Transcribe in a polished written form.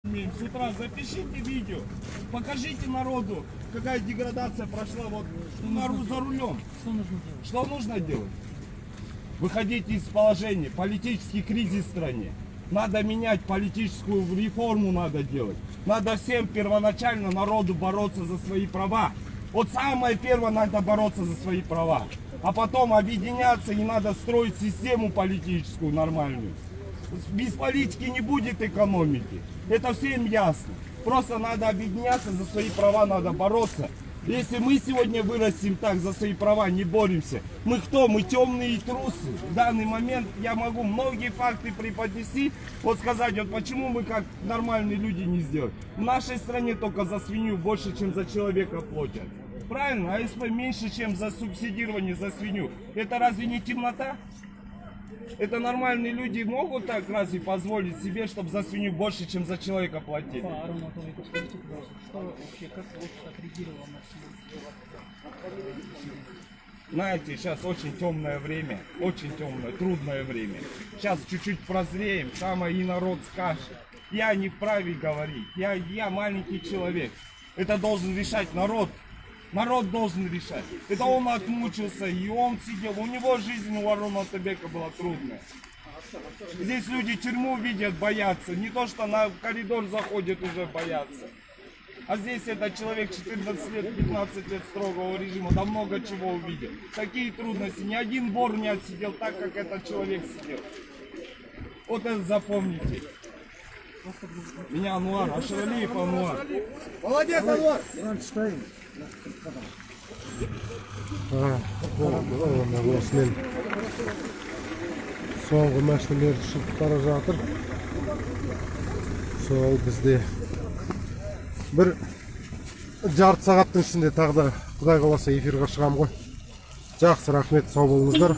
С утра запишите видео, покажите народу, какая деградация прошла вот за рулем. Что нужно делать? Что нужно делать? Выходить из положения, политический кризис в стране. Надо менять политическую реформу, надо делать. Надо всем первоначально народу бороться за свои права. Вот самое первое надо бороться за свои права. А потом объединяться и надо строить систему политическую нормальную. Без политики не будет экономики. Это всем ясно. Просто надо объединяться, за свои права надо бороться. Если мы сегодня вырастем так, за свои права не боремся, мы кто? Мы темные трусы. В данный момент я могу многие факты преподнести, вот сказать, вот почему мы как нормальные люди не сделаем. В нашей стране только за свинью больше, чем за человека платят. Правильно? АСП меньше, чем за субсидирование за свинью. Это разве не темнота? Это нормальные люди могут так разве позволить себе, чтобы за свинью больше, чем за человека платить? Что вообще, как общество отреагировало на все? Знаете, сейчас очень темное время, очень темное, трудное время. Сейчас чуть-чуть прозреем, самое и народ скажет. Я не вправе говорить, я маленький человек. Это должен решать народ. Народ должен решать. Это он отмучился, и он сидел. У него жизнь у Варона Атабека была трудная. Здесь люди тюрьму видят, боятся. Не то, что на коридор заходят, уже боятся. А здесь этот человек 14 лет, 15 лет строгого режима, да много чего увидел. Такие трудности. Ни один вор не отсидел так, как этот человек сидел. Вот это запомните. Меня Ануар, Ашралиев Ануар. Молодец, Ануар! Осымен соңғы машиналар шығып бара жатыр. Сол бізде бір жарты сағаттың ішінде тағы да Құдай қаласа эфирге шығамын ғой. Жақсы, рахмет, сау болыңыздар.